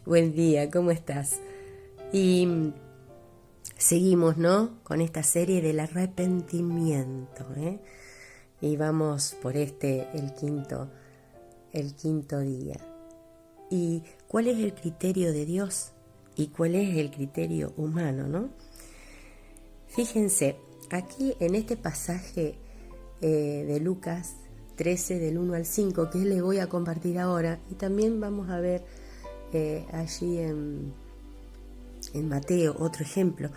Buen día, ¿cómo estás? Y seguimos, ¿no? Con esta serie del arrepentimiento, ¿eh? Y vamos por el quinto día. ¿Y cuál es el criterio de Dios? ¿Y cuál es el criterio humano, no? Fíjense, aquí en este pasaje de Lucas 13, del 1 al 5, que les voy a compartir ahora, y también vamos a ver allí en Mateo otro ejemplo.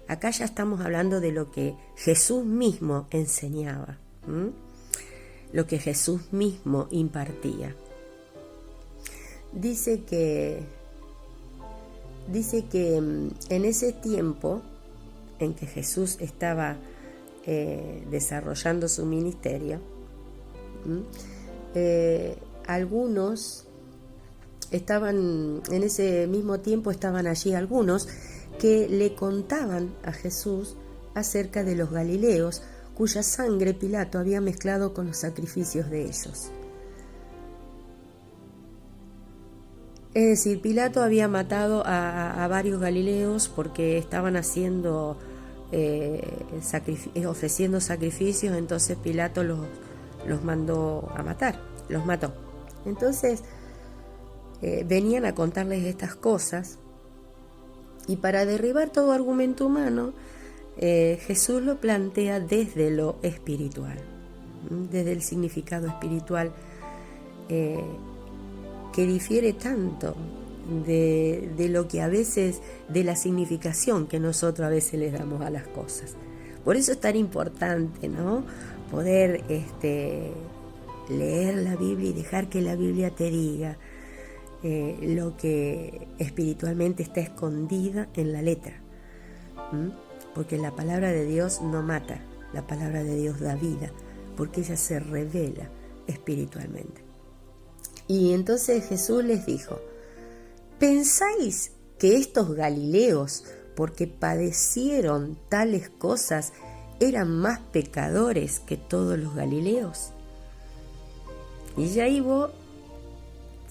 Acá ya estamos hablando de lo que Jesús mismo enseñaba, lo que Jesús mismo impartía. Dice que en ese tiempo en que Jesús estaba desarrollando su ministerio, algunos estaban, en ese mismo tiempo estaban allí algunos que le contaban a Jesús acerca de los galileos, cuya sangre Pilato había mezclado con los sacrificios de ellos. Es decir, Pilato había matado a varios galileos porque estaban haciendo ofreciendo sacrificios, entonces Pilato los mandó a matar, los mató. Entonces venían a contarles estas cosas, y para derribar todo argumento humano, Jesús lo plantea desde lo espiritual, desde el significado espiritual que difiere tanto de lo que a veces, de la significación que nosotros a veces les damos a las cosas. Por eso es tan importante, ¿no? Poder leer la Biblia y dejar que la Biblia te diga lo que espiritualmente está escondida en la letra. Porque la palabra de Dios no mata, la palabra de Dios da vida, porque ella se revela espiritualmente. Y entonces Jesús les dijo: ¿pensáis que estos galileos, porque padecieron tales cosas, eran más pecadores que todos los galileos? Y ya ahí vos,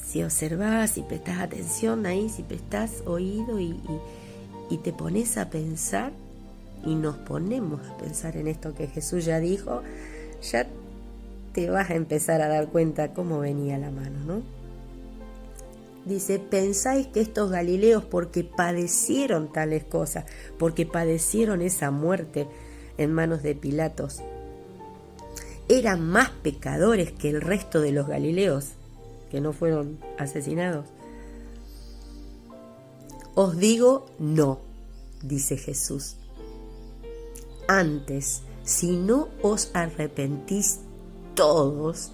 si observás, si prestás atención ahí, si prestás oído y te pones a pensar, y nos ponemos a pensar en esto que Jesús ya dijo, ya te vas a empezar a dar cuenta cómo venía la mano, ¿no? Dice: ¿pensáis que estos galileos, porque padecieron tales cosas, porque padecieron esa muerte en manos de Pilatos, eran más pecadores que el resto de los galileos que no fueron asesinados? Os digo no, dice Jesús. Antes, si no os arrepentís, todos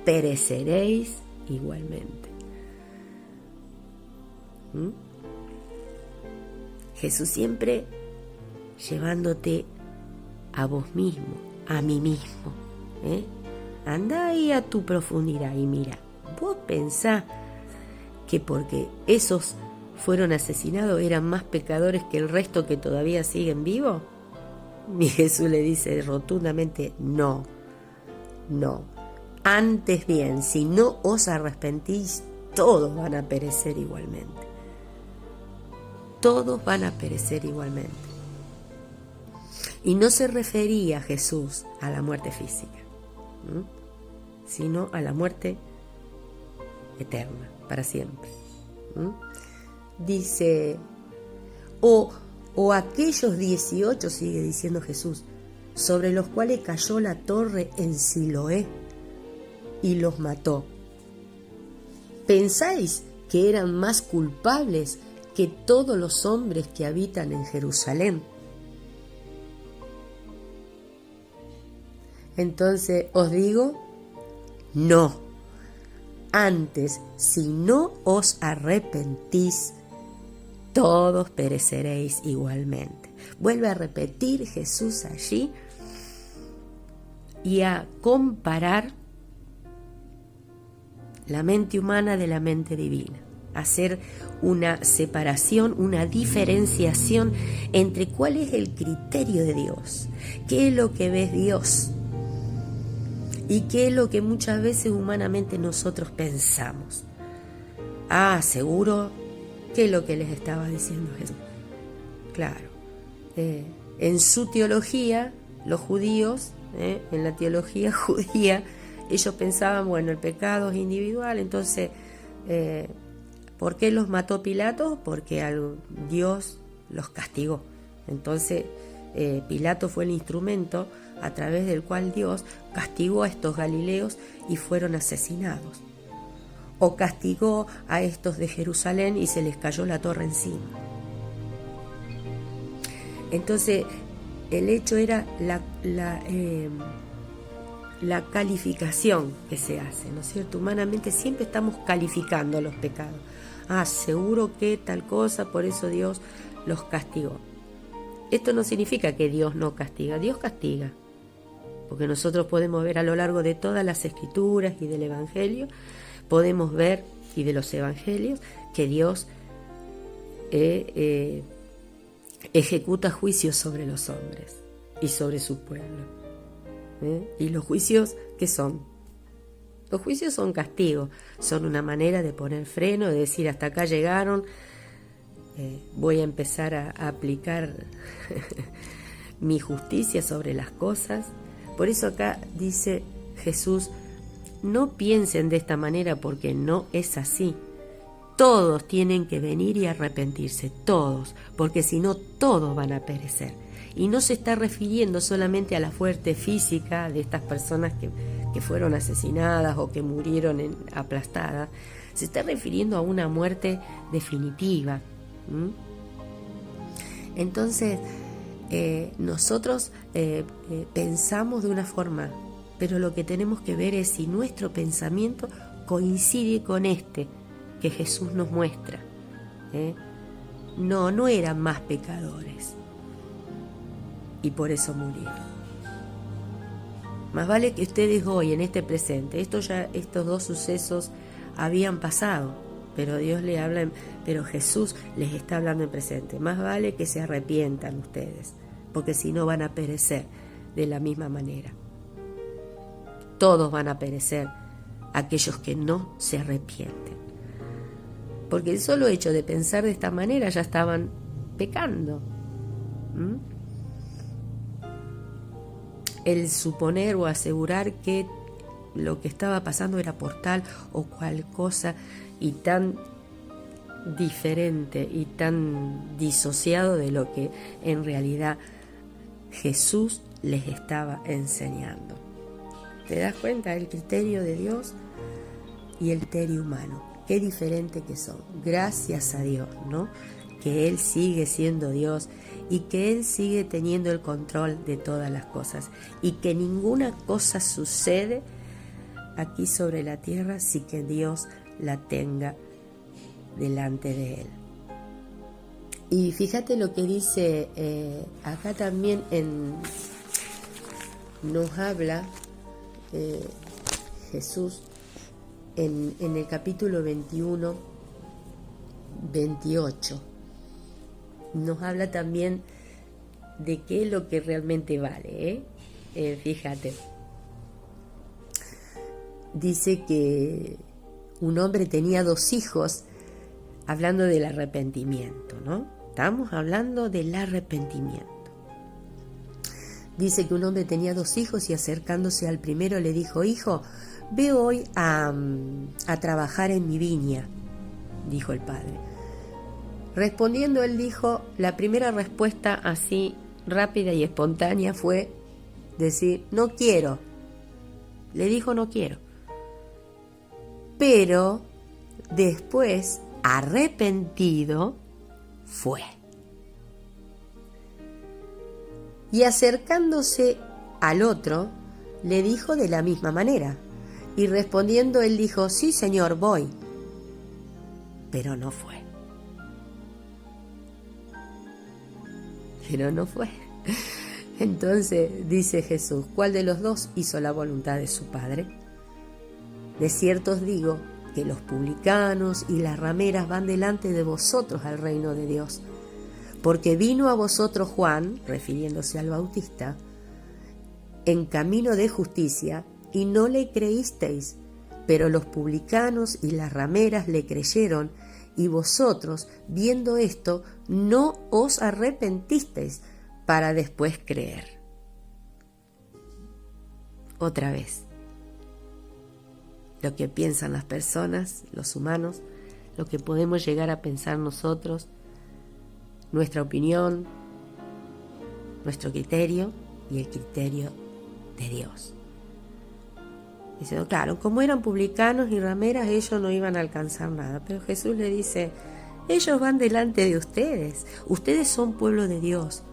pereceréis igualmente. Jesús siempre llevándote a vos mismo, a mí mismo. Anda ahí a tu profundidad y mira, vos pensás que porque esos fueron asesinados eran más pecadores que el resto que todavía siguen vivos. Y Jesús le dice rotundamente: no. Antes bien, si no os arrepentís, todos van a perecer igualmente. Todos van a perecer igualmente. Y no se refería Jesús a la muerte física, sino a la muerte eterna, para siempre. Dice: o aquellos 18, sigue diciendo Jesús, sobre los cuales cayó la torre en Siloé y los mató. ¿Pensáis que eran más culpables que todos los hombres que habitan en Jerusalén? Entonces os digo, no. Antes, si no os arrepentís, todos pereceréis igualmente. Vuelve a repetir Jesús allí y a comparar la mente humana de la mente divina, hacer una separación, una diferenciación entre cuál es el criterio de Dios, qué es lo que ve Dios y qué es lo que muchas veces humanamente nosotros pensamos. Seguro ¿Qué es lo que les estaba diciendo Jesús? Claro, en su teología, los judíos, en la teología judía, ellos pensaban, bueno, el pecado es individual, entonces, ¿por qué los mató Pilato? Porque Dios los castigó. Entonces, Pilato fue el instrumento a través del cual Dios castigó a estos galileos y fueron asesinados. O castigó a estos de Jerusalén y se les cayó la torre encima. Entonces, el hecho era la calificación que se hace, ¿no es cierto? Humanamente siempre estamos calificando los pecados. Seguro que tal cosa, por eso Dios los castigó. Esto no significa que Dios no castiga, Dios castiga. Porque nosotros podemos ver a lo largo de todas las escrituras y del Evangelio, podemos ver, y de los Evangelios, que Dios ejecuta juicios sobre los hombres y sobre su pueblo. ¿Y los juicios qué son? Los juicios son castigos, son una manera de poner freno, de decir hasta acá llegaron, voy a empezar a aplicar mi justicia sobre las cosas. Por eso acá dice Jesús, no piensen de esta manera porque no es así. Todos tienen que venir y arrepentirse, todos, porque si no todos van a perecer. Y no se está refiriendo solamente a la muerte física de estas personas que fueron asesinadas o que murieron aplastadas, se está refiriendo a una muerte definitiva. Entonces, nosotros pensamos de una forma, pero lo que tenemos que ver es si nuestro pensamiento coincide con este que Jesús nos muestra. No eran más pecadores y por eso murieron. Más vale que ustedes hoy, en este presente, estos dos sucesos habían pasado, pero Dios le habla, pero Jesús les está hablando en presente. Más vale que se arrepientan ustedes, porque si no van a perecer de la misma manera. Todos van a perecer, aquellos que no se arrepienten. Porque el solo hecho de pensar de esta manera ya estaban pecando. El suponer o asegurar que lo que estaba pasando era por tal o cual cosa y tan diferente y tan disociado de lo que en realidad Jesús les estaba enseñando. ¿Te das cuenta? El criterio de Dios y el criterio humano. Qué diferente que son. Gracias a Dios, ¿no? Que Él sigue siendo Dios y que Él sigue teniendo el control de todas las cosas y que ninguna cosa sucede aquí sobre la tierra sin que Dios la tenga delante de Él. Y fíjate lo que dice acá también nos habla Jesús en el capítulo 21, 28. Nos habla también de qué es lo que realmente vale. Fíjate. Dice que un hombre tenía 2 hijos, hablando del arrepentimiento, ¿no? Estamos hablando del arrepentimiento. Dice que un hombre tenía 2 hijos y acercándose al primero le dijo: hijo, ve hoy a trabajar en mi viña, dijo el padre. Respondiendo él dijo, la primera respuesta así rápida y espontánea fue decir, no quiero. Le dijo no quiero. Pero después, arrepentido, fue. Y acercándose al otro, le dijo de la misma manera. Y respondiendo él dijo, sí señor, voy. Pero no fue. Pero no fue. Entonces dice Jesús, ¿cuál de los dos hizo la voluntad de su Padre? De cierto os digo que los publicanos y las rameras van delante de vosotros al reino de Dios. Porque vino a vosotros Juan, refiriéndose al Bautista, en camino de justicia, y no le creísteis, pero los publicanos y las rameras le creyeron, y vosotros, viendo esto, no os arrepentisteis para después creer. Otra vez, lo que piensan las personas, los humanos, lo que podemos llegar a pensar nosotros, nuestra opinión, nuestro criterio y el criterio de Dios. Dice, claro, como eran publicanos y rameras, ellos no iban a alcanzar nada. Pero Jesús le dice, ellos van delante de ustedes. Ustedes son pueblo de Dios.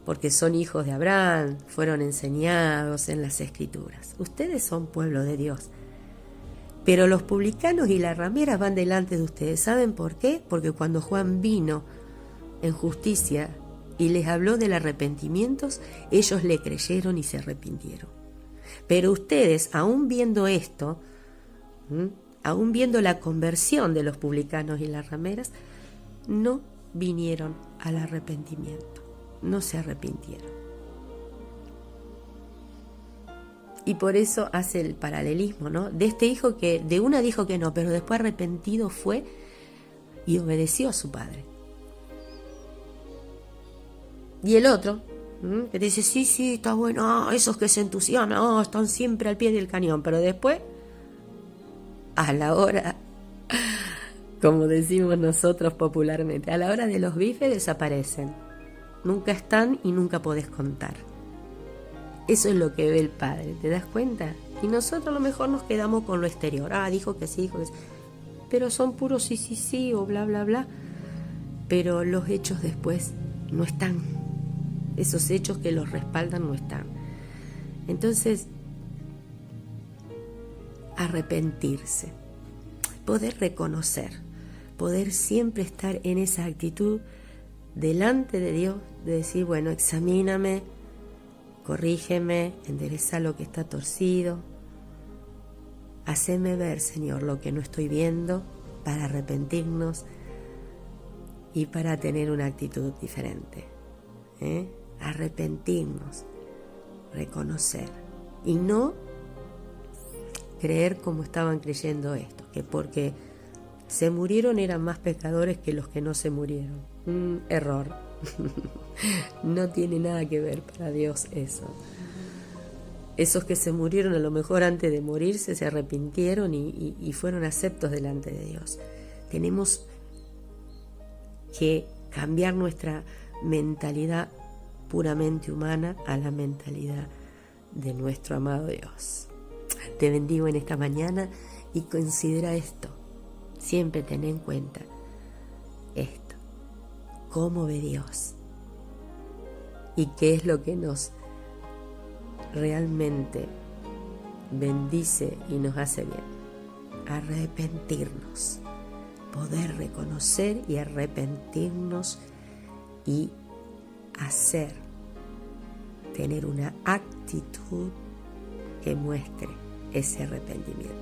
Porque son hijos de Abraham, fueron enseñados en las Escrituras. Ustedes son pueblo de Dios. Pero los publicanos y las rameras van delante de ustedes. ¿Saben por qué? Porque cuando Juan vino en justicia y les habló del arrepentimiento, ellos le creyeron y se arrepintieron. Pero ustedes, aún viendo esto, aún viendo la conversión de los publicanos y las rameras, no vinieron al arrepentimiento, no se arrepintieron. Y por eso hace el paralelismo, ¿no? De este hijo que de una dijo que no, pero después arrepentido fue y obedeció a su padre. Y el otro, que dice, sí, está bueno, esos que se entusiasman, están siempre al pie del cañón, pero después, a la hora, como decimos nosotros popularmente, a la hora de los bifes desaparecen. Nunca están y nunca podés contar. Eso es lo que ve el Padre, ¿te das cuenta? Y nosotros a lo mejor nos quedamos con lo exterior. Dijo que sí, dijo que sí. Pero son puros sí, o bla, bla, bla. Pero los hechos después no están. Esos hechos que los respaldan no están. Entonces, arrepentirse, poder reconocer, poder siempre estar en esa actitud delante de Dios, de decir, bueno, examíname, corrígeme, endereza lo que está torcido, haceme ver, Señor, lo que no estoy viendo, para arrepentirnos y para tener una actitud diferente. Arrepentirnos, reconocer y no creer como estaban creyendo esto, que porque se murieron eran más pecadores que los que no se murieron. Error. No tiene nada que ver para Dios eso. Esos que se murieron a lo mejor antes de morirse se arrepintieron y fueron aceptos delante de Dios. Tenemos que cambiar nuestra mentalidad puramente humana a la mentalidad de nuestro amado Dios. Te bendigo en esta mañana y considera esto. Siempre ten en cuenta esto. ¿Cómo ve Dios? ¿Y qué es lo que nos realmente bendice y nos hace bien? Arrepentirnos. Poder reconocer y arrepentirnos y tener una actitud que muestre ese arrepentimiento.